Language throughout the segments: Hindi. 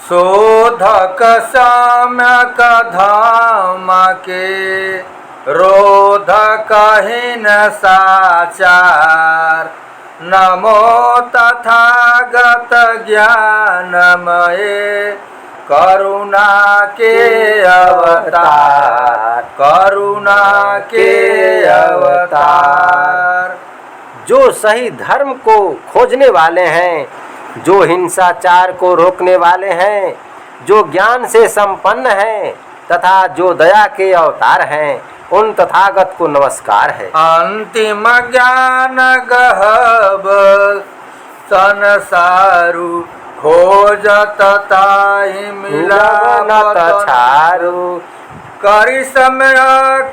शोधक सम्यक धाम के रोधक हीन साचार। नमो तथागत ज्ञानमय करुणा के अवतार, करुणा के अवतार। जो सही धर्म को खोजने वाले हैं, जो हिंसाचार को रोकने वाले हैं, जो ज्ञान से संपन्न हैं तथा जो दया के अवतार हैं, उन तथागत को नमस्कार है। अंतिम ज्ञान गहब संसारु खोजत ताहि मिलत छारु। करि समय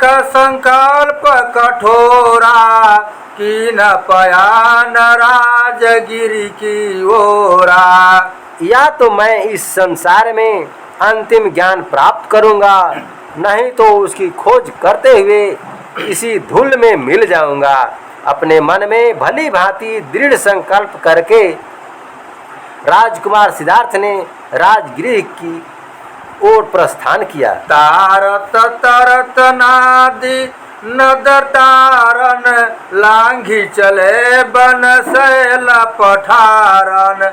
का संकल्प कठोरा कीन पयान राजगिरी की ओरा। या तो मैं इस संसार में अंतिम ज्ञान प्राप्त करूंगा, नहीं तो उसकी खोज करते हुए इसी धूल में मिल जाऊंगा। अपने मन में भली भांति दृढ़ संकल्प करके राजकुमार सिद्धार्थ ने राजगृह की ओर प्रस्थान किया। तारत तरत नादि नदर तारन लांघी चले बन शैल पठारन।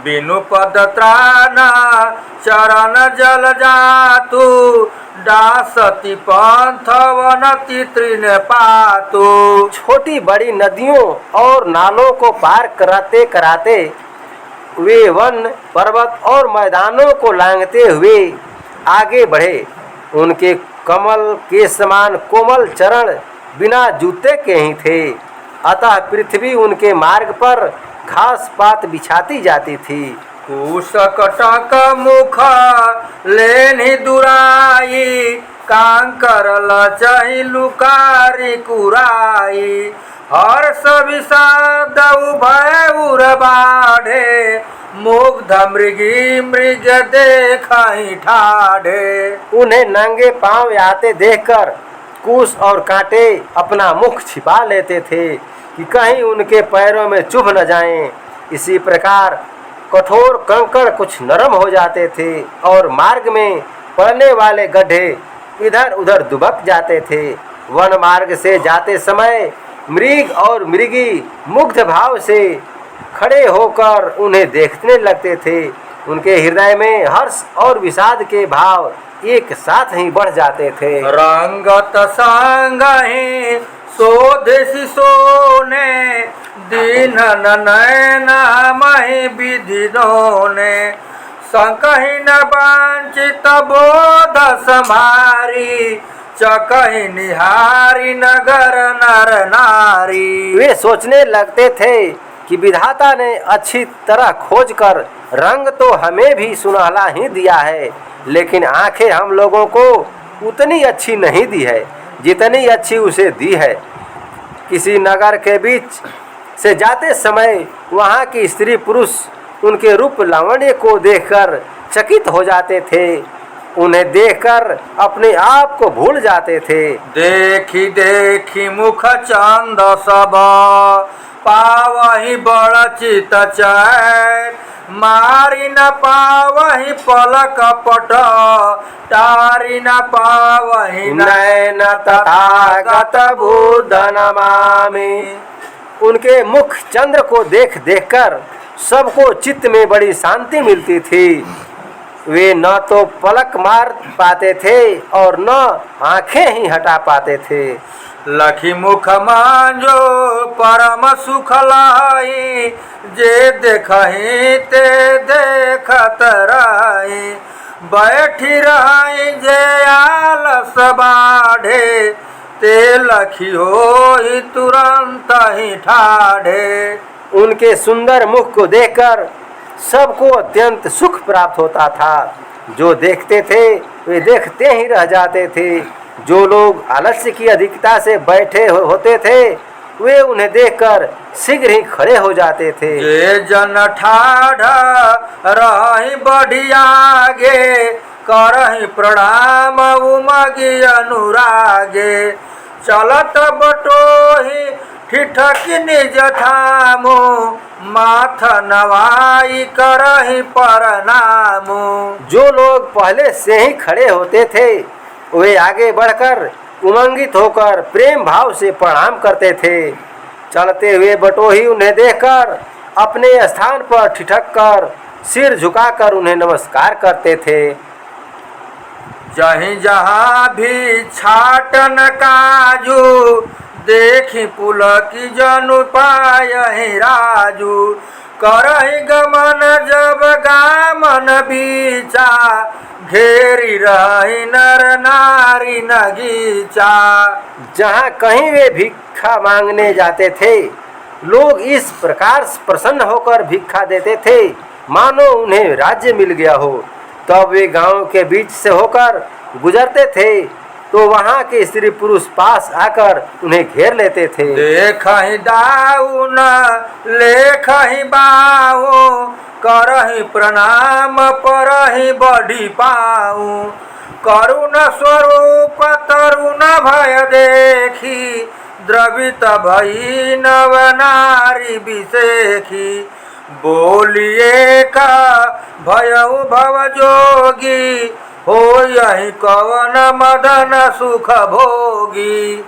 बिनु पद त्राना चरण जल जातु दासति पंथ वनति तृण पातु। छोटी बड़ी नदियों और नालों को पार कराते कराते वे वन पर्वत और मैदानों को लांघते हुए आगे बढ़े। उनके कमल के समान कोमल चरण बिना जूते के ही थे, अतः पृथ्वी उनके मार्ग पर घास पात बिछाती जाती थी। कुशकटक मुख लेनि दुराई कांकर लचहि लुकारी कुराई। हर्ष विषाद उभय उर बाढ़े मुग्ध मृगी मृग देखहि ठाढ़े। उन्हें नंगे पांव आते देखकर कुश और कांटे अपना मुख छिपा लेते थे कि कहीं उनके पैरों में चुभ न जाएं। इसी प्रकार कठोर कंकड़ कुछ नरम हो जाते थे और मार्ग में पड़ने वाले गड्ढे इधर उधर दुबक जाते थे। वन मार्ग से जाते समय मृग और मृगी मुग्ध भाव से खड़े होकर उन्हें देखने लगते थे। उनके हृदय में हर्ष और विषाद के भाव एक साथ ही बढ़ जाते थे। रंगत संगहि सोधि सोने दीन नयन महि विधि दोने। संकहि न वांछित बोध समारी चकहि निहारी नगर नर नारी। वे सोचने लगते थे कि विधाता ने अच्छी तरह खोजकर रंग तो हमें भी सुनहला ही दिया है, लेकिन आंखें हम लोगों को उतनी अच्छी नहीं दी है जितनी अच्छी उसे दी है। किसी नगर के बीच से जाते समय वहाँ की स्त्री पुरुष उनके रूप लावण्य को देखकर चकित हो जाते थे। उन्हें देखकर अपने आप को भूल जाते थे। देखी देखी मुख चंद सब पावहि बड़ चित चैन। मारी न पावहि पलक पट तारी न पावहि नयन तथागत बुद्ध नमामि। उनके मुख चंद्र को देख देखकर सबको चित्त में बड़ी शांति मिलती थी। वे न तो पलक मार पाते थे और न आंखें ही हटा पाते थे। लखी मुख मांजो परम सुख लाई जे देखहि ते देखत रही। बैठी रही जे आलस बाढ़े ते लखी होई तुरंत ही ठाढ़े। उनके सुंदर मुख को देखकर सबको अत्यंत सुख प्राप्त होता था। जो देखते थे वे देखते ही रह जाते थे। जो लोग आलस्य की अधिकता से बैठे होते थे वे उन्हें देखकर शीघ्र ही खड़े हो जाते थे। जे जन ठाढ़ रही बढ़ियागे करहि प्रणाम उमगी अनुरागे। चलत बटोही ठिठकी निज ठामो माथ नवाई करहि प्रणामो। जो लोग पहले से ही खड़े होते थे वे आगे बढ़कर उमंगित होकर प्रेम भाव से प्रणाम करते थे। चलते हुए बटोही उन्हें देखकर अपने स्थान पर ठिठक कर सिर झुकाकर उन्हें नमस्कार करते थे। जहीं जहाँ भी छाटन काजू देखी पुलकी जनु पायहि राजू। करहि गमन जब गामन बीचा घेरी रही नर नारी नगीचा। जहाँ कहीं वे भिक्षा मांगने जाते थे लोग इस प्रकार प्रसन्न होकर भिक्षा देते थे मानो उन्हें राज्य मिल गया हो। तब वे गांव के बीच से होकर गुजरते थे तो वहाँ के स्त्री पुरुष पास आकर उन्हें घेर लेते थे। देखहि दाऊ न लेखहि बाऊ करहि प्रणाम परहि बढ़ी पाऊ। करुण स्वरूप तरुण भय देखी द्रवित भई नव नारी बिसेखी। बोलिए का भयउ भव जोगी हो यही कवन मदन सुख भोगी।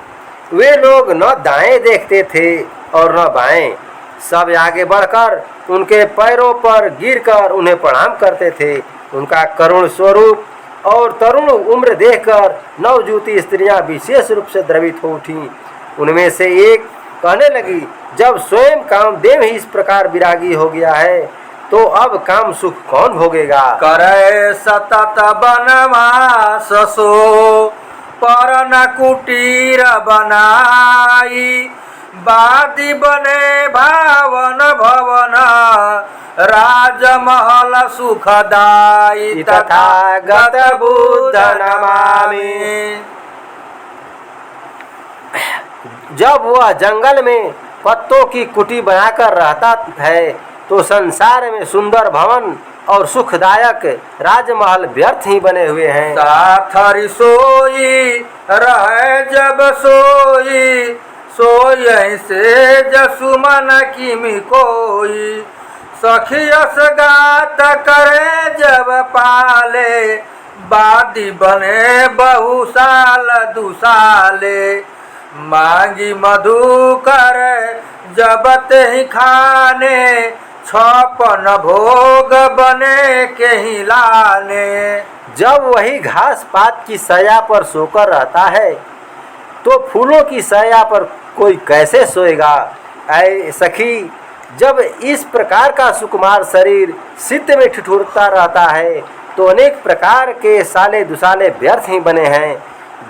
वे लोग न दाएं देखते थे और न बाएं, सब आगे बढ़कर उनके पैरों पर गिरकर उन्हें प्रणाम करते थे। उनका करुण स्वरूप और तरुण उम्र देखकर नवजुती स्त्रियां विशेष रूप से द्रवित हो उठीं। उनमें से एक कहने लगी, जब स्वयं कामदेव ही इस प्रकार विरागी हो गया है तो अब काम सुख कौन भोगेगा। करे सतत बनवास सो पर न कुटीर बनाई। बादी बने भावन भवन राजमहल सुखदाई। तथागत बुद्ध नमामि। जब वह जंगल में पत्तों की कुटी बनाकर रहता है तो संसार में सुंदर भवन और सुखदायक राजमहल व्यर्थ ही बने हुए हैं। साथरी सोई रहे जब सोई सोई से जसुमन किमि कोई। सखियस गात करे जब पाले बादी बने बहुसाल दुसाले। मांगी मधु कर जब ते ही खाने छपन भोग बने के ही लाने। जब वही घास पात की सया पर सोकर रहता है तो फूलों की सया पर कोई कैसे सोएगा। ऐ सखी, जब इस प्रकार का सुकुमार शरीर सिद्ध में ठिठुरता रहता है तो अनेक प्रकार के साले दुसाले व्यर्थ ही बने हैं।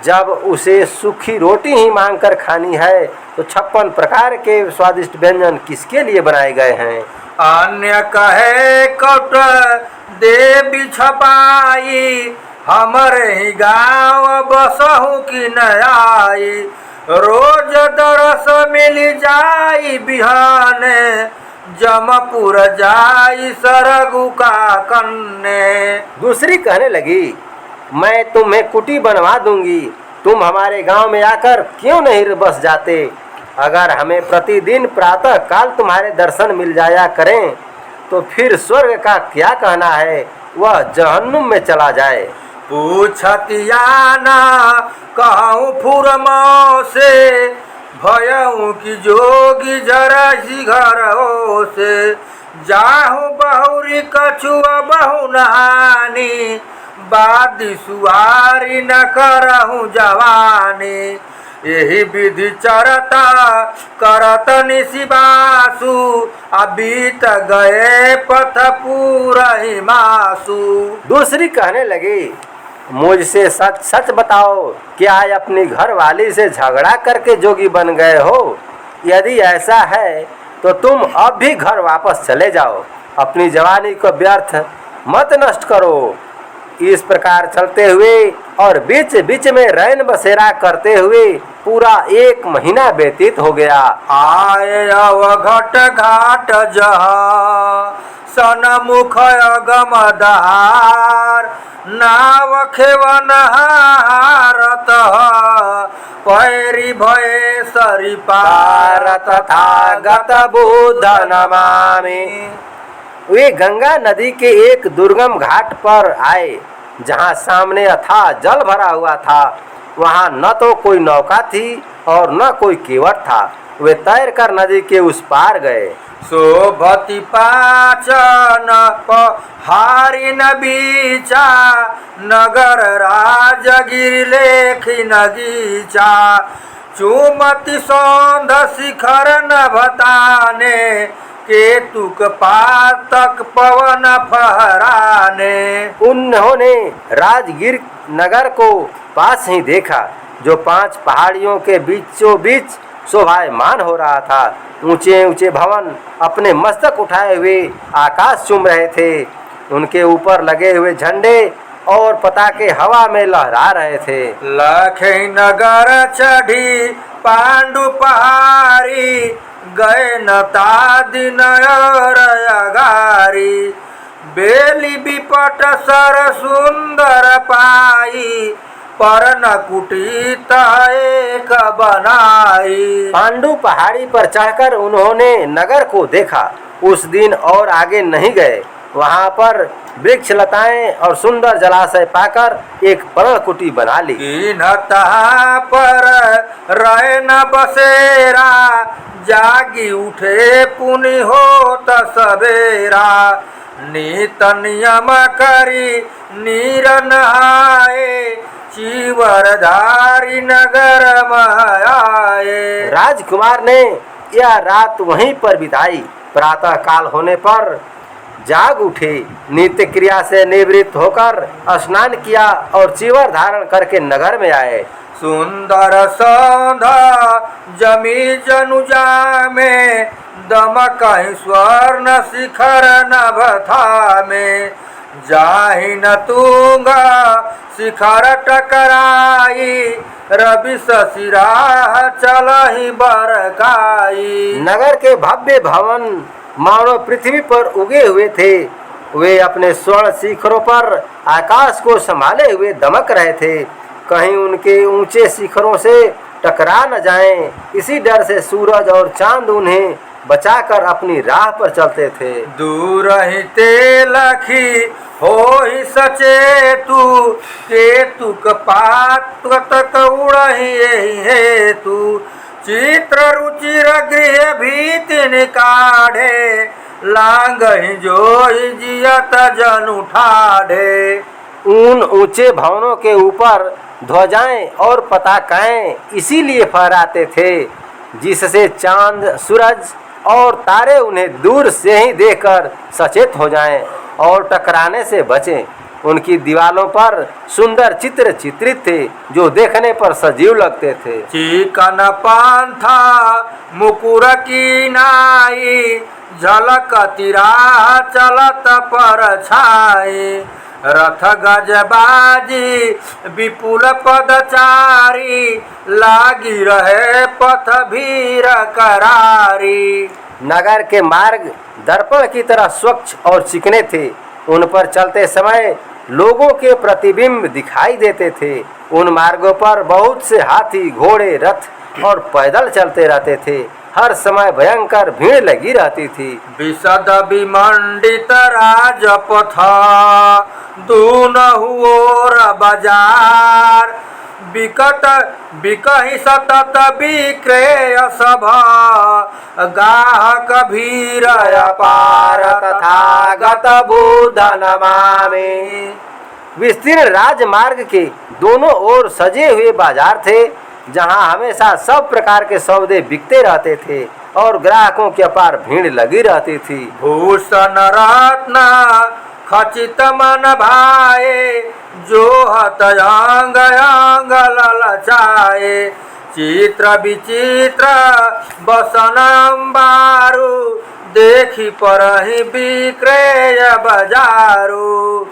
जब उसे सूखी रोटी ही मांगकर खानी है तो 56 प्रकार के स्वादिष्ट व्यंजन किसके लिए बनाए गए हैं। अन्य कहे कट दे बिछपाई हमरे ही गाँव बसहु की न आई। रोज दरस मिल जाई बिहाने जमपुर जाई सरगु का कन्ने। दूसरी कहने लगी, मैं तुम्हें कुटी बनवा दूंगी, तुम हमारे गांव में आकर क्यों नहीं बस जाते। अगर हमें प्रतिदिन प्रातः काल तुम्हारे दर्शन मिल जाया करें तो फिर स्वर्ग का क्या कहना है, वह जहन्नुम में चला जाए। पूछतियाना कहूँ फुरमो से भयऊ की जोगी जरा सी घर हो से। जाहू बहुरी कछुआ बहु नहानी बादी सुहारी न करहूँ जवानी। यही विधि चरता करत निशिबासु अबीत गए पथ पूरा ही मासु। दूसरी कहने लगी, मुझसे सच सच बताओ, क्या अपनी घर वाली से झगड़ा करके जोगी बन गए हो। यदि ऐसा है तो तुम अब भी घर वापस चले जाओ, अपनी जवानी को व्यर्थ मत नष्ट करो। इस प्रकार चलते हुए और बीच बीच में रैन बसेरा करते हुए पूरा 1 महीना व्यतीत हो गया। आए अवघट घाट जहाँ सनमुख अगमदार नाव खेवन हारत पैरी भये सरिपा तथागत बुद्ध नमामि। वे गंगा नदी के एक दुर्गम घाट पर आए जहाँ सामने अथाह जल भरा हुआ था। वहाँ न तो कोई नौका थी और न कोई केवट था। वे तैरकर नदी के उस पार गए। शोभति पाचन पहाड़ी न बीचा नगर राजगिर लेखी नगीचा चुमति सौंध शिखर न भताने केतुक पातक पवन फहराने। उन्होंने राजगिर नगर को पास ही देखा जो 5 पहाड़ियों के बीचों बीच शोभायमान हो रहा था। ऊंचे ऊंचे भवन अपने मस्तक उठाए हुए आकाश चूम रहे थे। उनके ऊपर लगे हुए झंडे और पताके हवा में लहरा रहे थे। लखई नगर चढ़ी पांडु पहाड़ी गए नता दिन अगारी बेली बिपट सर सुंदर पाई पर न कुटी एक बनाई। पांडु पहाड़ी पर चढ़कर उन्होंने नगर को देखा। उस दिन और आगे नहीं गए। वहाँ पर वृक्ष लताएं और सुंदर जलाशय पाकर एक पर्ण कुटी बना ली। पर रहे न बसेरा जागी उठे पुनि होत सवेरा नीत नियम करी नीर नहाए चीवरधारी नगर आए। राजकुमार ने यह रात वहीं पर बिताई। प्रातः काल होने पर जाग उठे, नित्य क्रिया से निवृत्त होकर स्नान किया और चीवर धारण करके नगर में आए। सुंदर सौंधा जमी जनुजा में दमक स्वर्ण शिखर नभथा में जाहि न तुंगा शिखर टकराई रवि शशिरा चलहि बरकाई। नगर के भव्य भवन मानो पृथ्वी पर उगे हुए थे। वे अपने स्वर्ण शिखरों पर आकाश को संभाले हुए दमक रहे थे। कहीं उनके ऊंचे शिखरों से टकरा न जाएं, इसी डर से सूरज और चांद उन्हें बचाकर अपनी राह पर चलते थे। दूर ही ते लखी हो ही सचेतु केतुक पातक उड़ही हेतु चित्र रुचिर गृह भीति निकाढ़े लांग जो जियत जनु ठाढ़े। उन ऊंचे भवनों के ऊपर ध्वजाएं और पताकाएं इसीलिए फहराते थे जिससे चांद, सूरज और तारे उन्हें दूर से ही देखकर सचेत हो जाएं और टकराने से बचें। उनकी दीवालों पर सुंदर चित्र चित्रित थे जो देखने पर सजीव लगते थे। चिकन पांथा मुकुर की नाई झलक तिरा चलत पर छाई रथ गजबाजी विपुल पदचारी लागी रहे पथ भीर करारी। नगर के मार्ग दर्पण की तरह स्वच्छ और चिकने थे। उन पर चलते समय लोगों के प्रतिबिंब दिखाई देते थे। उन मार्गों पर बहुत से हाथी, घोड़े, रथ और पैदल चलते रहते थे। हर समय भयंकर भीड़ लगी रहती थी। विशद विमंडित राजपथ दूनहु ओर बाजार बिकट बिकहि सतत विक्रय सभा गाहक भीर अपार तथागत बुद्ध नमामि। विस्तीर्ण राजमार्ग के दोनों ओर सजे हुए बाजार थे जहां हमेशा सब प्रकार के सौदे बिकते रहते थे और ग्राहकों की अपार भीड़ लगी रहती थी। भूषण रत्न खचित मन भाए जो हत अंग अंग ललचाए चित्र विचित्र बसन अंबारू देखी परहि विक्रय बाजारू।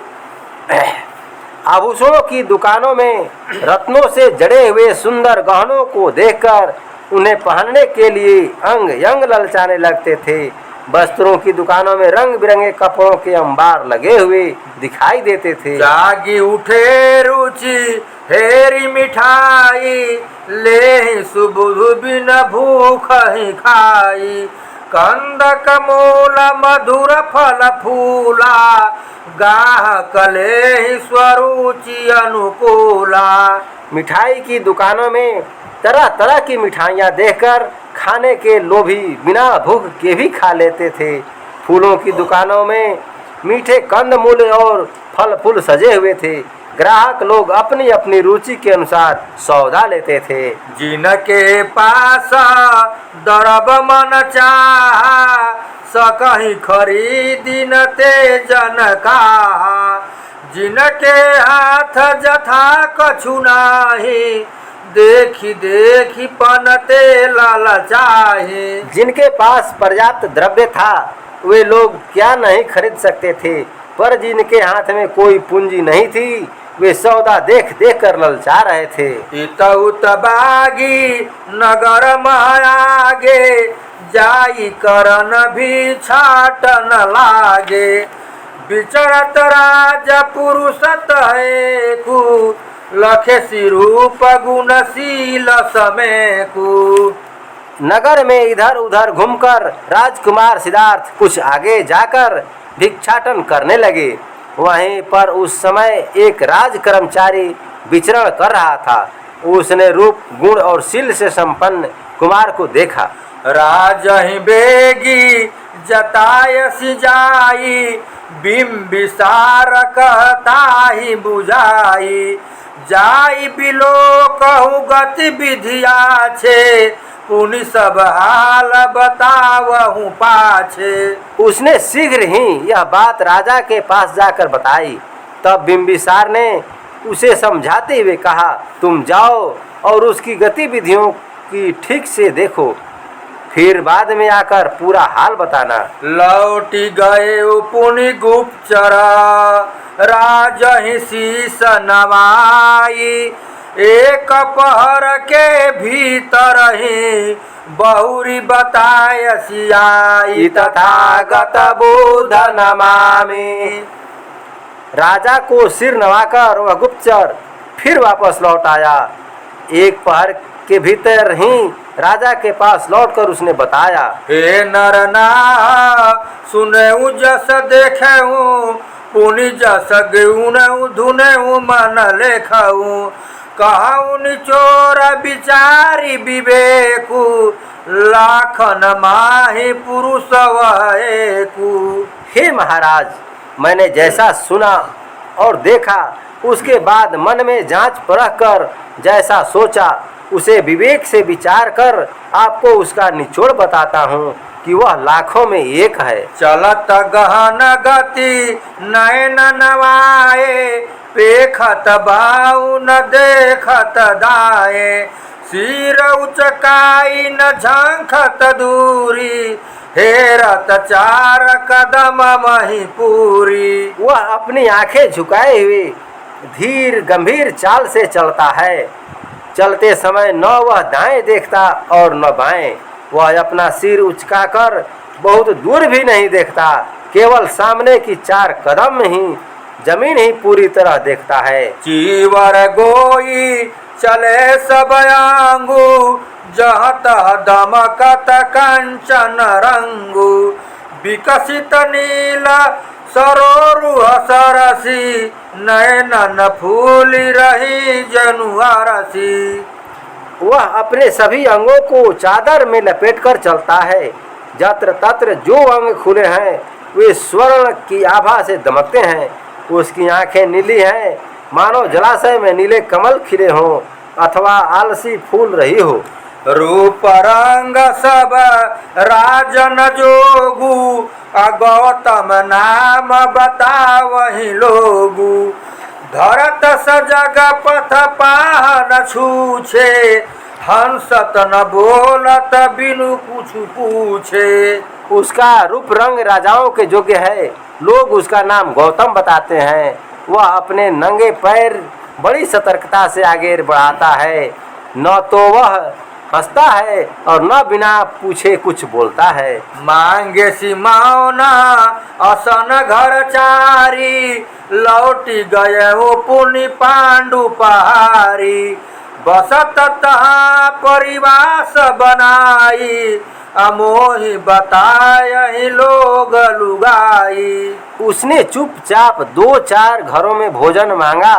आभूषणों की दुकानों में रत्नों से जड़े हुए सुंदर गहनों को देखकर उन्हें पहनने के लिए अंग यंग ललचाने लगते थे। वस्त्रों की दुकानों में रंग बिरंगे कपड़ों के अंबार लगे हुए दिखाई देते थे। जागी उठे रुचि हेरी मिठाई ले सुबुध बिन भूख ही खाई। कंदक मूल मधुर फल फूला गाहक ले स्वरुचि अनुकूला। मिठाई की दुकानों में तरह तरह की मिठाइयाँ देखकर खाने के लोभी बिना भूख के भी खा लेते थे। फूलों की दुकानों में मीठे कंदमूल और फल फूल सजे हुए थे। ग्राहक लोग अपनी अपनी रुचि के अनुसार सौदा लेते थे। जिनके पास दरब मन चाहा सकहीं खरीदी न तेजन का। जिनके हाथ जथा कछु नाही देखी देखी पनते ललचाहे। जिनके पास पर्याप्त द्रव्य था वे लोग क्या नहीं खरीद सकते थे, पर जिनके हाथ में कोई पूंजी नहीं थी वे सौदा देख देख कर ललचा रहे थे। इत उत बागी नगर महागे जाई करन भी छाट न लागे। विचरत राज पुरुषत है कु लखे सिरूप गुणशील समय कु। नगर में इधर उधर घूमकर राजकुमार सिद्धार्थ कुछ आगे जाकर भिक्षाटन करने लगे। वहीं पर उस समय एक राज कर्मचारी विचरण कर रहा था। उसने रूप गुण और शील से संपन्न कुमार को देखा। राजहि बेगी जतायसि जाई बिंबिसार कहता ही बुझाई। जाई बिलो कहूँ गति विधिया छे पुनि सब हाल बतावहूँ पाछे। उसने शीघ्र ही यह बात राजा के पास जाकर बताई। तब बिंबिसार ने उसे समझाते हुए कहा, तुम जाओ और उसकी गतिविधियों की ठीक से देखो, फिर बाद में आकर पूरा हाल बताना। लौटी गए पुनि गुप्तचर राजहि शीस नवाई। एक पहर के भीतर ही बहुरी बताय सियाई तथागत बुध नमामि। राजा को सिर नवाकर वह गुप्तचर फिर वापस लौट आया। एक पहर के भीतर ही राजा के पास लौटकर उसने बताया, हे नर नाह सुनेऊ जस देखेऊ पुनि जस गेऊ धुनेऊ मन लेखऊ। कहूँ निचोर विचारी विवेकु लाखन माही पुरुष वहेकु। हे महाराज, मैंने जैसा सुना और देखा उसके बाद मन में जांच परख कर जैसा सोचा उसे विवेक से विचार कर आपको उसका निचोड़ बताता हूँ कि वह लाखों में एक है। चलत गहन गति नयन नवाए पेखत बाऊ न देखत दाए। सिर उचकाई न झंखत दूरी हेरत चार कदम मही पूरी। वह अपनी आंखें झुकाए हुए धीर गंभीर चाल से चलता है। चलते समय न वह दाएं देखता और न बाएं। वह अपना सिर उचकाकर बहुत दूर भी नहीं देखता, केवल सामने की चार कदम में ही जमीन ही पूरी तरह देखता है। चीवर गोई चले सब आंगू जहत दमकत कंचन रंगू। विकसित नील सरोरुह सरसी नयनन फूली रही जनुआरसी। वह अपने सभी अंगों को चादर में लपेटकर चलता है। जत्र तत्र जो अंग खुले हैं वे स्वर्ण की आभा से दमकते हैं। उसकी आंखें नीली हैं, मानो जलाशय में नीले कमल खिले हों अथवा आलसी फूल रही हो। रूप रंग सब राजन जोगू गौतम नाम बतावहि लोगू। धरत सजग पथ पाहन छूछे हंसत न बोलत बिनु कुछ पूछे। उसका रूप रंग राजाओं के योग्य है। लोग उसका नाम गौतम बताते हैं। वह अपने नंगे पैर बड़ी सतर्कता से आगे बढ़ाता है। न तो वह हंसता है और न बिना पूछे कुछ बोलता है। मांगे सिमाओना असन घर चारी लौटी गए पुनि पांडु पहाड़ी। बसत तहाँ परिवास बनाई, अमोहि बताए लोग लुगाई। उसने चुपचाप 2-4 घरों में भोजन मांगा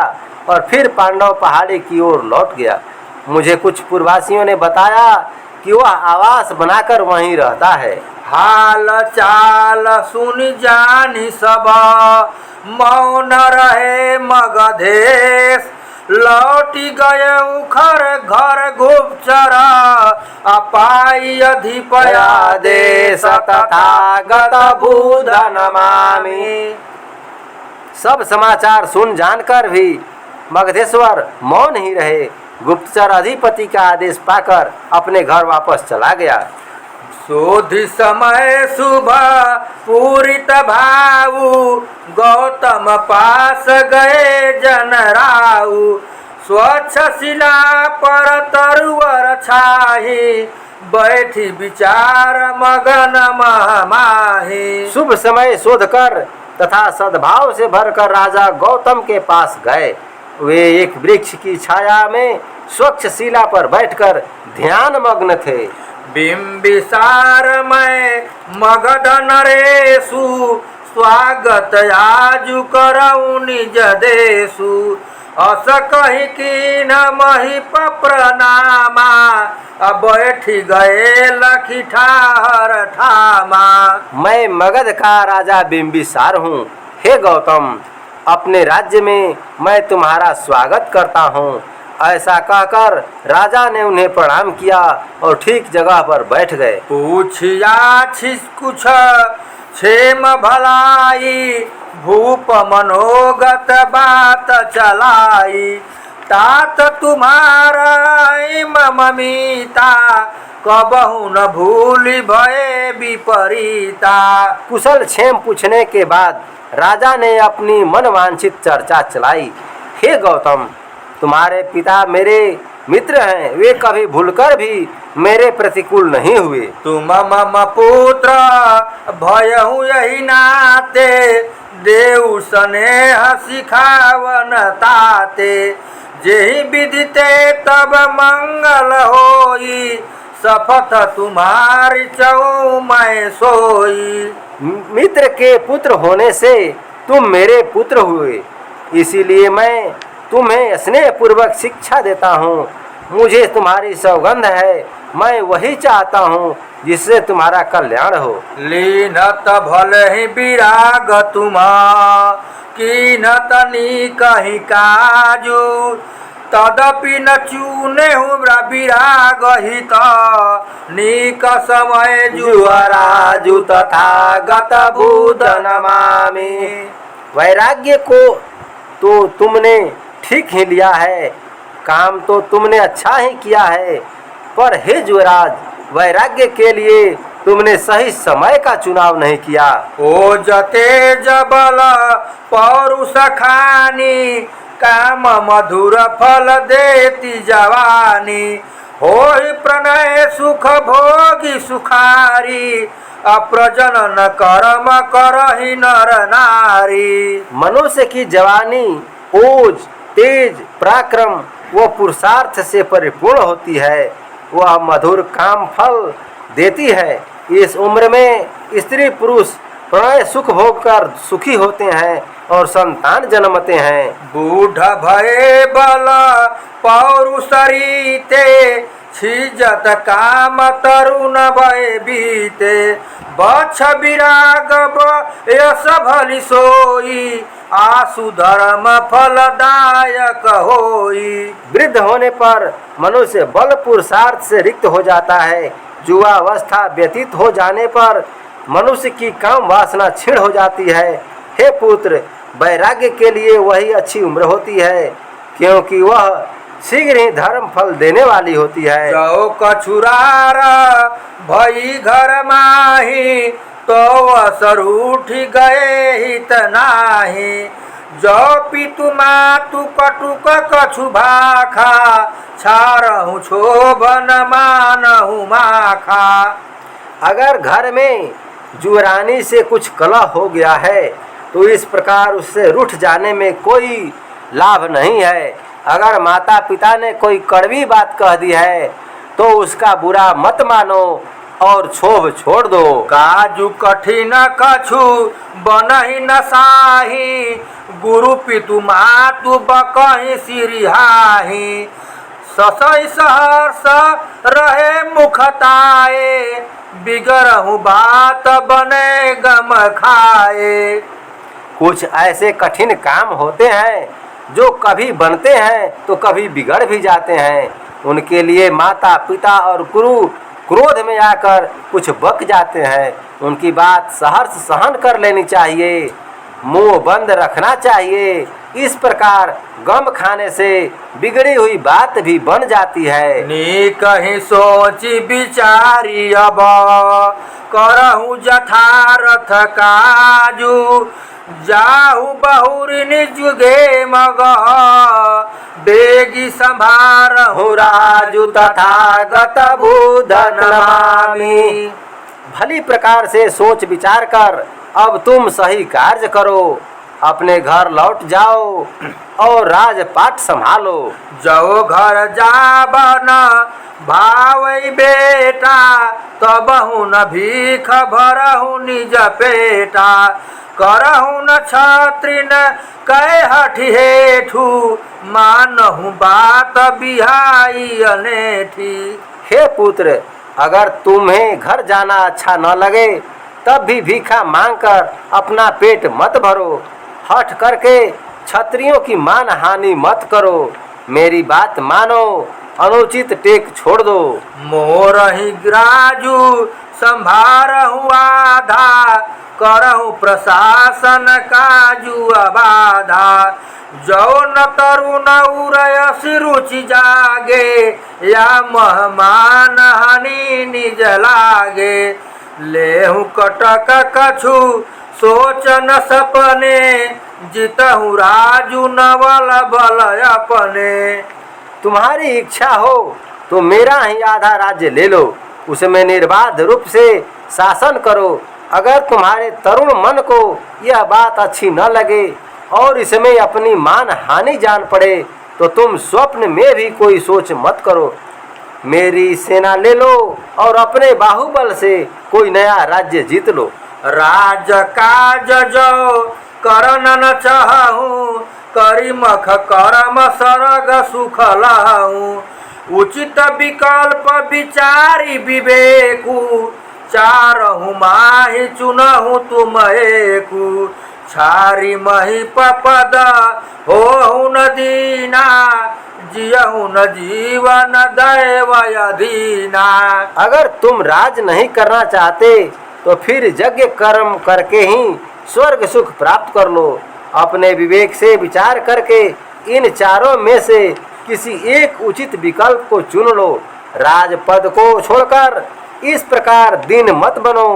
और फिर पांडव पहाड़ी की ओर लौट गया। मुझे कुछ पूर्ववासियों ने बताया कि वह आवास बनाकर वहीं रहता है। हाल चाल सुन जानी सब, मौन रहे मगधेश। लौटी गए उखर घर गुप्तचर, अपाई अधिपयादेश तथागत बुध नमामि। सब समाचार सुन जानकर भी मगधेश्वर मौन ही रहे। गुप्तचर अधिपति का आदेश पाकर अपने घर वापस चला गया। शोधि समय शुभ पूरित भाऊ, गौतम पास गए जनराऊ। स्वच्छ शिला पर तरुवर छाही, बैठी विचार मगन महमाही। शुभ समय शोध कर तथा सद्भाव से भरकर राजा गौतम के पास गए। वे एक वृक्ष की छाया में स्वच्छ शिला पर बैठकर ध्यान मग्न थे। बिंबिसार में मगध नरेशु, स्वागत आजु करऊ निज देशु। अस कही की न महिप प्रणामा, बैठी गए लखी ठाहर ठामा। मैं मगध का राजा बिंबिसार हूँ। हे गौतम, अपने राज्य में मैं तुम्हारा स्वागत करता हूँ। ऐसा कहकर राजा ने उन्हें प्रणाम किया और ठीक जगह पर बैठ गए। पूछिया छिस कुछ क्षेम भलाई, भूप मनोगत बात चलाई। तात तुम्हारा ममिता, कबहु न भूली भय विपरीता। कुशल क्षेम पूछने के बाद राजा ने अपनी मनवांछित चर्चा चलाई। हे गौतम, तुम्हारे पिता मेरे मित्र हैं। वे कभी भूलकर भी मेरे प्रतिकूल नहीं हुए। तुम मम पुत्र भयहु यही नाते, देव स्नेह सिखावन ताते। जेहि विदिते तब मंगल होई, शपथ तुम्हारी चऊ मैं सोई। मित्र के पुत्र होने से तुम मेरे पुत्र हुए, इसीलिए मैं तुम्हें स्नेह पूर्वक शिक्षा देता हूँ। मुझे तुम्हारी सौगंध है, मैं वही चाहता हूँ जिससे तुम्हारा कल्याण हो। लीनत भले ही विराग तुम्हा, कीनत नी कहीं काजू। तदपि न चूने विराग हित, नीक समय जुअराजु तथागत बुध नमामि। वैराग्य को तो तुमने ठीक ही लिया है, काम तो तुमने अच्छा ही किया है, पर हे जुवराज, वैराग्य के लिए तुमने सही समय का चुनाव नहीं किया। ओ जते जबल पौरुष खानी, काम मधुर फल देती जवानी। होई प्रणय सुख भोगी सुखारी, अप्रजनन कर्म करहि नर नारी। मनुष्य की जवानी ओज, तेज, पराक्रम वो पुरुषार्थ से परिपूर्ण होती है। वह मधुर काम फल देती है। इस उम्र में स्त्री पुरुष प्रणय सुख भोग कर सुखी होते हैं और संतान जन्मते हैं। बूढ़ भये बल पौरुषरीते, छिजत काम तरुण भय बीते। बछ विराग यश भली सोई, आसु धर्म फलदायक होई। वृद्ध होने पर मनुष्य बल पुरुषार्थ से रिक्त हो जाता है। युवावस्था व्यतीत हो जाने पर मनुष्य की काम वासना क्षीण हो जाती है। हे पुत्र, वैराग्य के लिए वही अच्छी उम्र होती है, क्योंकि वह शीघ्र ही धर्म फल देने वाली होती है। जो कछुरार भई घर माही, तो असर उठ गए हित नाही। जो पितु मातु कटुक कछु भाखा, छारहु क्षोभन मानहु माखा। अगर घर में जुरानी से कुछ कलह हो गया है तो इस प्रकार उससे रूठ जाने में कोई लाभ नहीं है। अगर माता पिता ने कोई कड़वी बात कह दी है तो उसका बुरा मत मानो और क्षोभ छोड़ दो। काजू कठिन कछु बनहि न साही, गुरु पितु मातु बकहि सिरिहाही। ससई सहर्ष रहे मुखताए, बिगड़हु बात बने गम खाए। कुछ ऐसे कठिन काम होते हैं जो कभी बनते हैं तो कभी बिगड़ भी जाते हैं। उनके लिए माता पिता और गुरु क्रोध में आकर कुछ बक जाते हैं। उनकी बात सहर्ष सहन कर लेनी चाहिए, मुंह बंद रखना चाहिए। इस प्रकार गम खाने से बिगड़ी हुई बात भी बन जाती है। नी कहीं सोची विचारी अब, करहु जथारथ काजू। जाहु बहुरी निजुगे मग, बेगी संभारहु राजू तथागत बुध नमामि। भली प्रकार से सोच विचार कर अब तुम सही कार्य करो। अपने घर लौट जाओ और राजपाट संभालो। जो घर जाब न भावई बेटा, तबहु न भीख भरहु निज पेटा। करहु न छत्री न कै हठि हेठू, मानहु बात बिहाई अनेठी। हे पुत्र, अगर तुम्हें घर जाना अच्छा न लगे तब भी भीखा मांगकर अपना पेट मत भरो। हठ करके क्षत्रियों की मान हानि मत करो। मेरी बात मानो, अनुचित टेक छोड़ दो। मोरहि ग्राजू संभारहु आधा, करहु प्रशासन काजू अबाधा। जौन तरुण उरयसि रुचि जागे, या महमान हनि निज लागे। लेहु कटक कछु सोच न सपने, जितहु राजू नवल बल अपने। तुम्हारी इच्छा हो तो मेरा ही आधा राज्य ले लो, उसमें निर्बाध रूप से शासन करो। अगर तुम्हारे तरुण मन को यह बात अच्छी न लगे और इसमें अपनी मान हानि जान पड़े तो तुम स्वप्न में भी कोई सोच मत करो। मेरी सेना ले लो और अपने बाहुबल से कोई नया राज्य जीत लो। राज काज जो करन न चाहूं, करी मख करम सरग सुख लाहूं। उचित विकल्प विचारी विवेकु, चारहु माहि चुनहु तुम एकु। छारी मही पद होहु न दीना, जियहु न जीवन दैव अधीना। अगर तुम राज नहीं करना चाहते तो फिर यज्ञ कर्म करके ही स्वर्ग सुख प्राप्त कर लो। अपने विवेक से विचार करके इन चारों में से किसी एक उचित विकल्प को चुन लो। राजपद को छोड़कर इस प्रकार दीन मत बनो।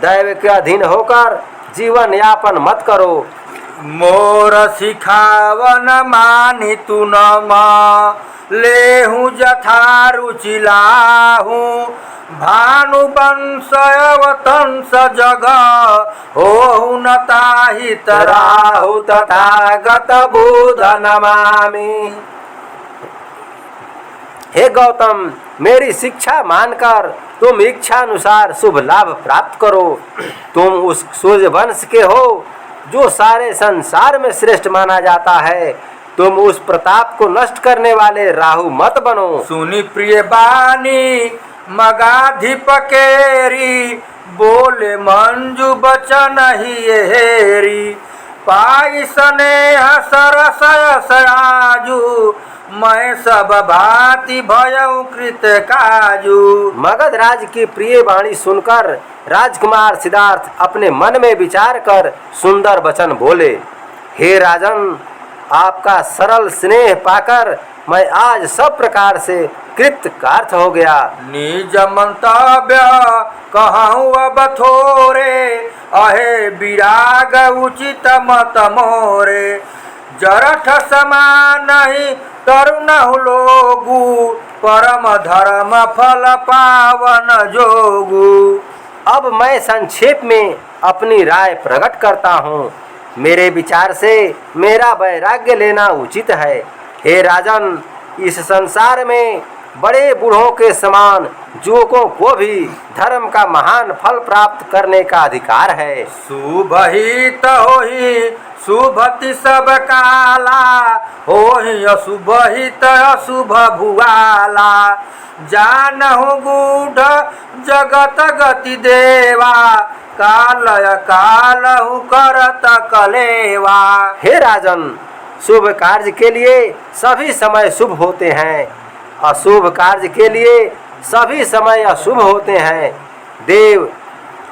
दैव के अधीन होकर जीवन यापन मत करो। मोर सिखावन मानि तु न लेहु जथा रुचि लाहू। भानु वंश अवतंस जग, होहु न ताहि तराहु तथागत बुध नमामि। हे गौतम, मेरी शिक्षा मानकर तुम इच्छा अनुसार शुभ लाभ प्राप्त करो। तुम उस सूर्य वंश के हो जो सारे संसार में श्रेष्ठ माना जाता है। तुम उस प्रताप को नष्ट करने वाले राहु मत बनो। सुनी प्रिय बानी मगाधिप केरी, बोले मंजू बचन ही हेरी। पाई स्नेह सरस सयाजू, मैं सब भांति भयउ कृत काजू। मगध राज की प्रिय वाणी सुनकर राजकुमार सिद्धार्थ अपने मन में विचार कर सुंदर वचन बोले। हे राजन, आपका सरल स्नेह पाकर मैं आज सब प्रकार से कृतकार्थ हो गया। निज मंतव्य कहूँ अब थोरे, अहे विराग उचित मत मोरे। जरठ समान ही तरुण लोगु, परम धर्म फल पावन जोगु। अब मैं संक्षेप में अपनी राय प्रकट करता हूँ। मेरे विचार से मेरा वैराग्य लेना उचित है। हे राजन, इस संसार में बड़े बूढ़ों के समान युवकों को भी धर्म का महान फल प्राप्त करने का अधिकार है। शुभ हित होहि शुभति सब काला, होहि अशुभ हित अशुभ भुआला। जानहु गूढ़ जगत गति देवा, कालय कालहु करत कलेवा। हे राजन, शुभ कार्य के लिए सभी समय शुभ होते हैं, अशुभ कार्य के लिए सभी समय अशुभ होते हैं। देव,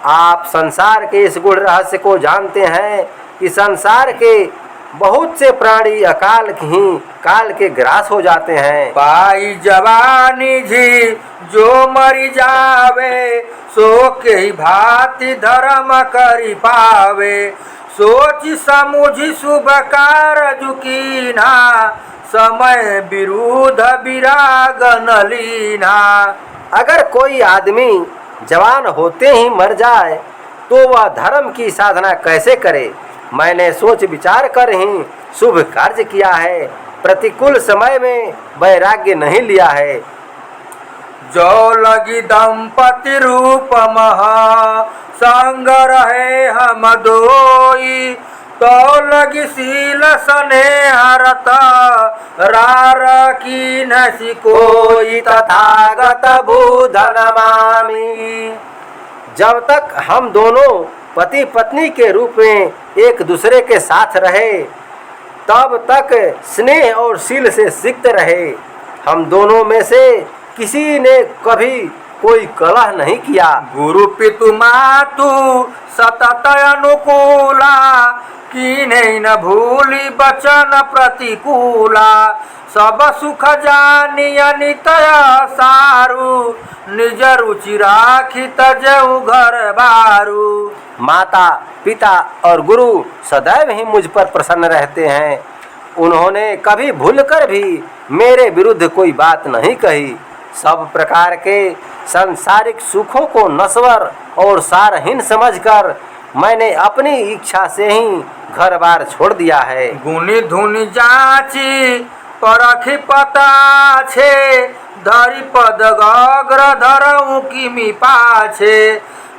आप संसार के इस गूढ़ रहस्य को जानते हैं कि संसार के बहुत से प्राणी अकाल ही काल के ग्रास हो जाते हैं। पाई जवानी जी जो मरी जावे, सो के ही भांति धर्म करी पावे। सोच समुझ शुभ कार्य कीना, समय विरुद्ध विराग न लीना। अगर कोई आदमी जवान होते ही मर जाए तो वह धर्म की साधना कैसे करे? मैंने सोच विचार कर ही शुभ कार्य किया है, प्रतिकूल समय में वैराग्य नहीं लिया है। जो लगी दंपति रूप महा, संग रहे हम दोई। तो लगी शील स्नेह रत, रार की नसी कोई तथागत बुध नमामि। जब तक हम दोनों पति पत्नी के रूप में एक दूसरे के साथ रहे, तब तक स्नेह और शील से सिक्त रहे। हम दोनों में से किसी ने कभी कोई कलह नहीं किया। गुरु पितु मातु सतत अनुकूला, कीन्हे न भूली बचन प्रतिकूला। सब सुख जानिय नितय सारू, निज रुचि राखी तजऊ घर बारू। माता पिता और गुरु सदैव ही मुझ पर प्रसन्न रहते हैं। उन्होंने कभी भूलकर भी मेरे विरुद्ध कोई बात नहीं कही। सब प्रकार के सांसारिक सुखों को नश्वर और सारहीन समझकर मैंने अपनी इच्छा से ही घर बार छोड़ दिया है। गुनी धुनी जाची परखी पता छे, धरी पद अग्र धरऊ किमि पाछे।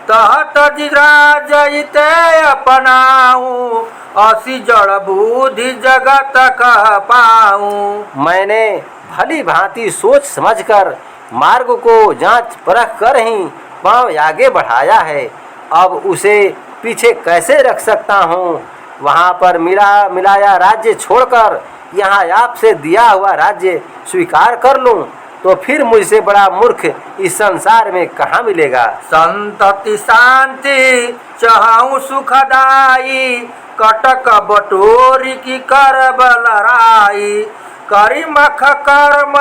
तहत जिरा जइते अपनाऊं, असी जड़ बुद्धि जगत कह पाऊं। मैंने भली भांति सोच समझकर मार्ग को जांच परख कर ही पांव आगे बढ़ाया है। अब उसे पीछे कैसे रख सकता हूँ? वहाँ पर मिलाया राज्य छोड़कर यहाँ आपसे दिया हुआ राज्य स्वीकार कर लूँ तो फिर मुझसे बड़ा मूर्ख इस संसार में कहाँ मिलेगा। संतति शांति चाहूं सुखदाई, कटक बटोरी की कर बलराई। करी मख कर्म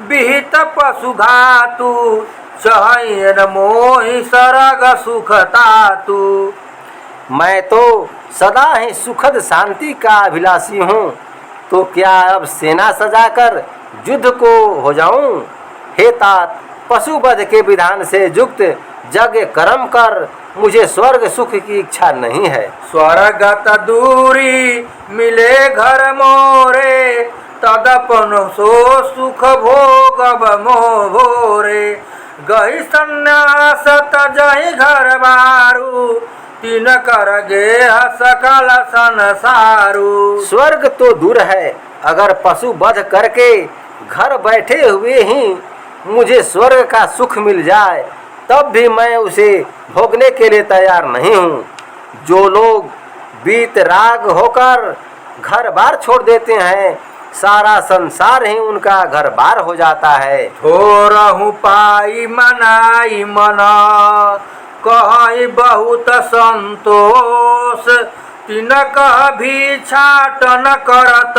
विहित पशु घातु, चहन मोहि सरग सुख तातु। मैं तो सदा ही सुखद शांति का अभिलाषी हूँ, तो क्या अब सेना सजाकर युद्ध को हो जाऊं? हे तात, पशुवध के विधान से युक्त यज्ञ कर्म कर, मुझे स्वर्ग सुख की इच्छा नहीं है। स्वर्गत दूरी मिले घर मोरे, तदपन सो सुख भोगब मोरे। गही संन्यास तजहि घर बारू, तीन कर गे सकल संसारू। स्वर्ग तो दूर है, अगर पशु वध करके घर बैठे हुए ही मुझे स्वर्ग का सुख मिल जाए तब भी मैं उसे भोगने के लिए तैयार नहीं हूँ। जो लोग बीत राग होकर घर बार छोड़ देते हैं, सारा संसार ही उनका घर बार हो जाता है। थोरहु पाई मनाई मना, कहीं बहुत संतोष। तिनक भी छाट न करत,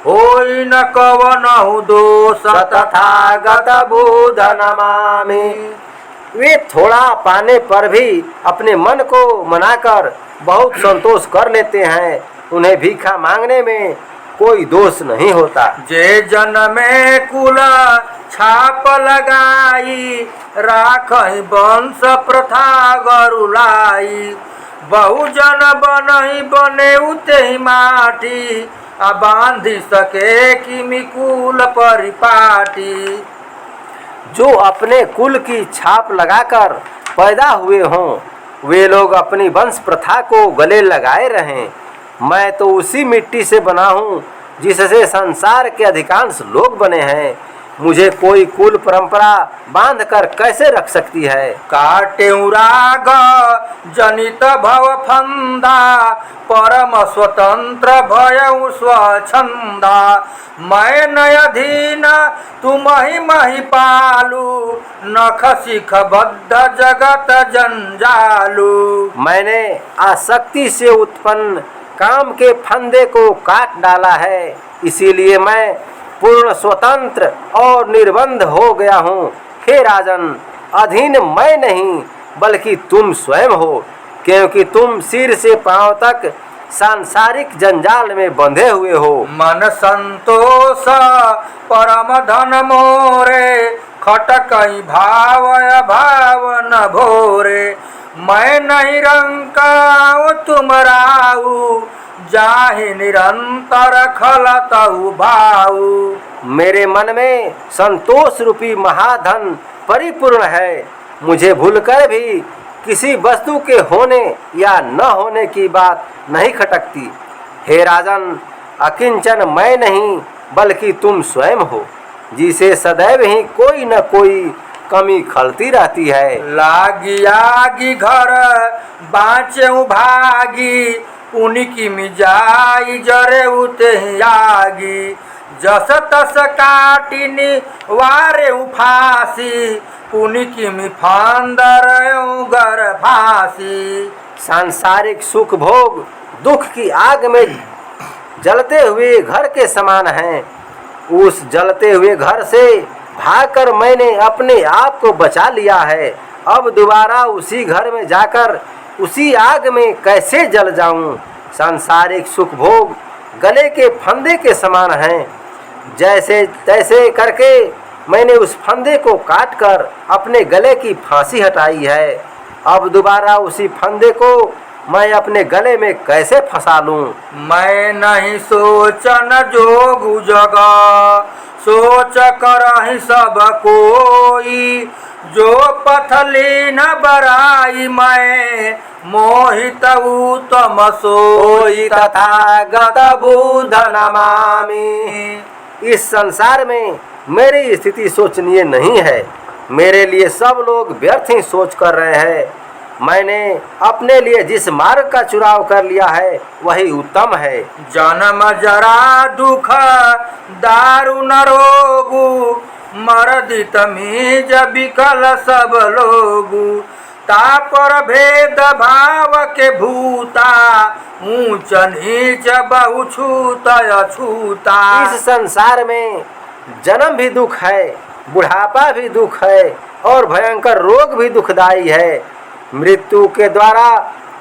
होई न कवनहु दोष। तथागत बुध नमामि। वे थोड़ा पाने पर भी अपने मन को मनाकर बहुत संतोष कर लेते हैं। उन्हें भीखा मांगने में कोई दोष नहीं होता। जे जन में कुल छाप लगाई, राखहि वंश प्रथा गरुलाई। बहुजन बनहि बने उते माटी आ बांधी सके कि कुल परिपाटी। जो अपने कुल की छाप लगाकर पैदा हुए हों वे लोग अपनी वंश प्रथा को गले लगाए रहें। मैं तो उसी मिट्टी से बना हूँ जिससे संसार के अधिकांश लोग बने हैं। मुझे कोई कुल परंपरा बांध कर कैसे रख सकती है। काटे राग जनित भव फंदा परम स्वतंत्र भयउ स्वच्छंदा। मैं नयधीन तुम ही मही पालू नख सिख बद्ध जगत जंजालू। मैंने आसक्ति से उत्पन्न काम के फंदे को काट डाला है, इसीलिए मैं पूर्ण स्वतंत्र और निर्बंध हो गया हूँ। हे राजन, अधीन मैं नहीं बल्कि तुम स्वयं हो, क्योंकि तुम सिर से पांव तक सांसारिक जंजाल में बंधे हुए हो। मन संतोष परम धन मोरे खटकई भाव भाव न भोरे। मैं नहीं रंकाऊ तुम राऊ जाहि निरंतर खलतऊ भाऊ। मेरे मन में संतोष रूपी महाधन परिपूर्ण है। मुझे भूलकर भी किसी वस्तु के होने या न होने की बात नहीं खटकती। हे राजन, अकिंचन मैं नहीं बल्कि तुम स्वयं हो, जिसे सदैव ही कोई न कोई कमी खलती रहती है। लागी आगी घर बाँचे भागी उनकी मिजाई जरे उते आगी। जस तस काटिनी वारे फांसी उनकी मि फांदर गर फांसी। सांसारिक सुख भोग दुख की आग में जलते हुए घर के समान हैं। उस जलते हुए घर से भागकर मैंने अपने आप को बचा लिया है। अब दोबारा उसी घर में जाकर उसी आग में कैसे जल जाऊं। सांसारिक सुख भोग गले के फंदे के समान हैं। जैसे तैसे करके मैंने उस फंदे को काटकर अपने गले की फांसी हटाई है। अब दोबारा उसी फंदे को मैं अपने गले में कैसे फंसा लूं। मैं नहीं सोचन जोगु जगा सोच करहि सब कोई। जो पथली न बराई मैं मोहित उत्तम सोई तथागत बुद्ध नमामि। इस संसार में मेरी स्थिति सोचनीय नहीं है। मेरे लिए सब लोग व्यर्थ ही सोच कर रहे हैं। मैंने अपने लिए जिस मार्ग का चुनाव कर लिया है वही उत्तम है। जन्म जरा दुख दारुण रोगु मर्दित मीज विकल सब लोगु। तापर भेद भाव के भूता ऊंच नीच बहु छूत अछूता। इस संसार में जन्म भी दुख है, बुढ़ापा भी दुख है और भयंकर रोग भी दुखदाई है। मृत्यु के द्वारा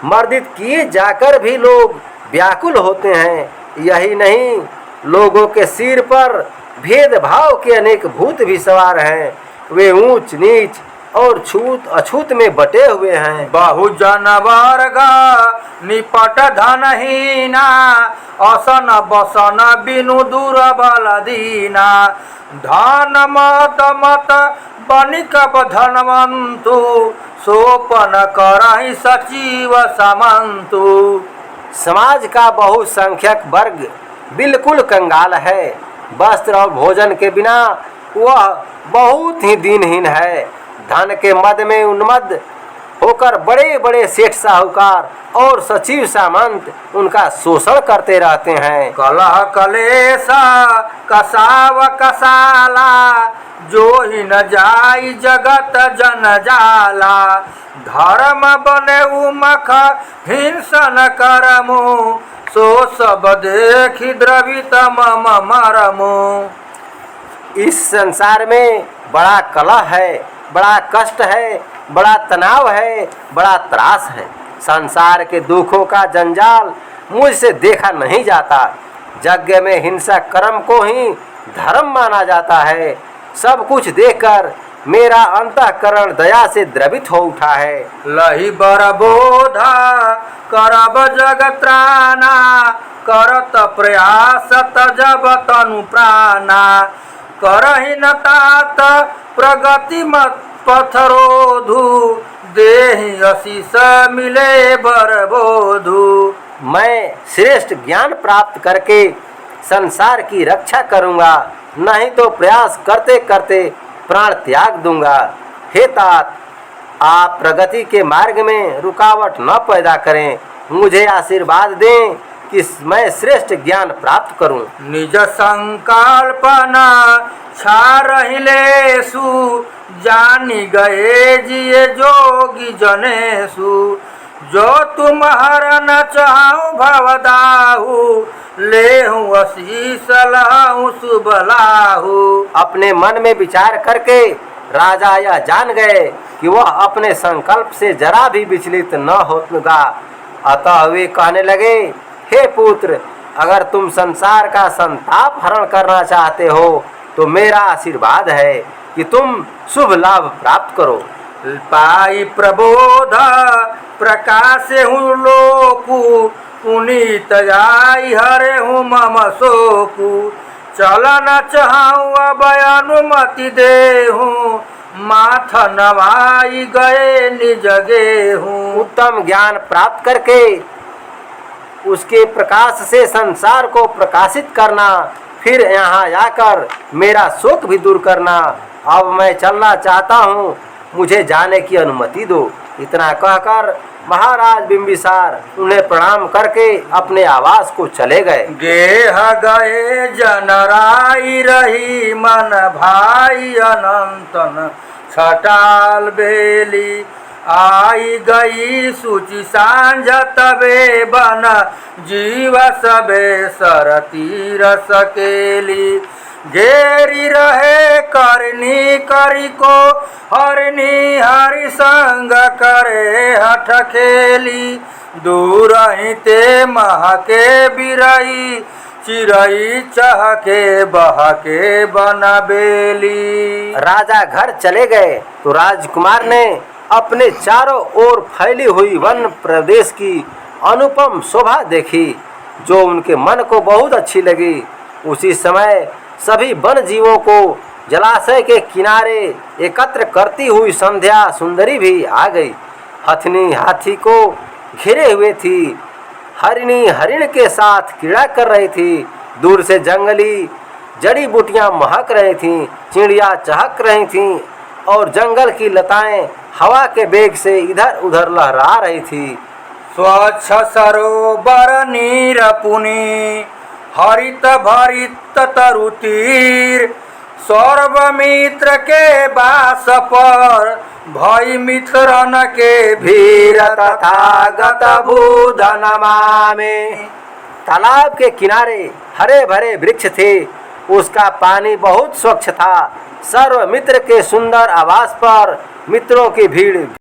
मर्दित किए जाकर भी लोग व्याकुल होते हैं। यही नहीं, लोगों के सिर पर भेदभाव के अनेक भूत भी सवार हैं। वे ऊंच नीच और छूत अछूत में बटे हुए हैं। बहुजन वर्ग निपट धनहीना असन बसन बिनु दुर्बल दीना। धन मत मत बनिक धनवंतु सोपन करहि सचिव सामंतु। समाज का बहुसंख्यक वर्ग बिल्कुल कंगाल है। वस्त्र और भोजन के बिना वह बहुत ही दीनहीन है। धन के मद में उन्मत्त होकर बड़े बड़े सेठ साहूकार और सचिव सामंत उनका शोषण करते रहते हैं। कलह कलेश कसाव कसाला जो ही न जाई जगत जन जाला। धर्म बने उमख हिंसन करमु सो सब देखी द्रवित मम मरमु। इस संसार में बड़ा कलह है, बड़ा कष्ट है, बड़ा तनाव है, बड़ा त्रास है। संसार के दुखों का जंजाल मुझसे देखा नहीं जाता। यज्ञ में हिंसा कर्म को ही धर्म माना जाता है। सब कुछ देखकर मेरा अंतःकरण दया से द्रवित हो उठा है। लही बर बोधा करब जगत्राना, करत प्रयास तजब तनु प्राणा, करहि न तात प्रगति मत पथरोधु, देहि आशीष मिले बर बोधु। मैं श्रेष्ठ ज्ञान प्राप्त करके संसार की रक्षा करूंगा, नहीं तो प्रयास करते करते प्राण त्याग दूंगा। हे तात, आप प्रगति के मार्ग में रुकावट न पैदा करें, मुझे आशीर्वाद दें कि मैं श्रेष्ठ ज्ञान प्राप्त करूं। निज संकल्पना छा रहिलेसु, जानी गए जिये जोगी जनेसु, जो तुम हर न चाहूं भवदाहु, लेहूं आशीष लाहूं शुभ लाहू। अपने मन में विचार करके राजा यह जान गए कि वह अपने संकल्प से जरा भी विचलित न होगा। अतः वे कहने लगे, हे पुत्र, अगर तुम संसार का संताप हरण करना चाहते हो तो मेरा आशीर्वाद है कि तुम शुभ लाभ प्राप्त करो। पाई प्रबोध प्रकाश हूँ लोकु, पुनीत आई हरे हूँ मम शोकु, चलन चाहूँ अब अनुमति दे हूँ, माथ नवाई गए निज गेहूँ। उत्तम ज्ञान प्राप्त करके उसके प्रकाश से संसार को प्रकाशित करना, फिर यहाँ आकर मेरा शोक भी दूर करना। अब मैं चलना चाहता हूँ, मुझे जाने की अनुमति दो। इतना कहकर महाराज बिंबिसार उन्हें प्रणाम करके अपने आवास को चले गए। गेह गए जनराई रही मन भाई अनंतन, छटाल बेली आई गई सूची सांझ तबे बन, जीव सबे सरती रसकेली, घेरी रहे करनी करी को, हरनी हरि संग करे हठ खेली, दूर ही ते महके बिरई, चिरई चहके बहके बनबेली। राजा घर चले गए तो राजकुमार ने अपने चारों ओर फैली हुई वन प्रदेश की अनुपम शोभा देखी, जो उनके मन को बहुत अच्छी लगी। उसी समय सभी वन जीवों को जलाशय के किनारे एकत्र करती हुई संध्या सुंदरी भी आ गई। हथनी हाथी को घेरे हुए थी, हरिणी हरिण के साथ क्रीड़ा कर रही थी, दूर से जंगली जड़ी बूटियां महक रही थीं, चिड़िया चहक रही थीं और जंगल की लताएं हवा के वेग से इधर उधर लहरा रही थी। स्वच्छ सरोवर नीर पुनि, हरित भरित तरु तीर, सौरभ मित्र के बास पर, भई मित्रन के भीर तथागत बुधन मामे। तालाब के किनारे हरे भरे वृक्ष थे, उसका पानी बहुत स्वच्छ था। सर्व मित्र के सुंदर आवास पर मित्रों की भीड़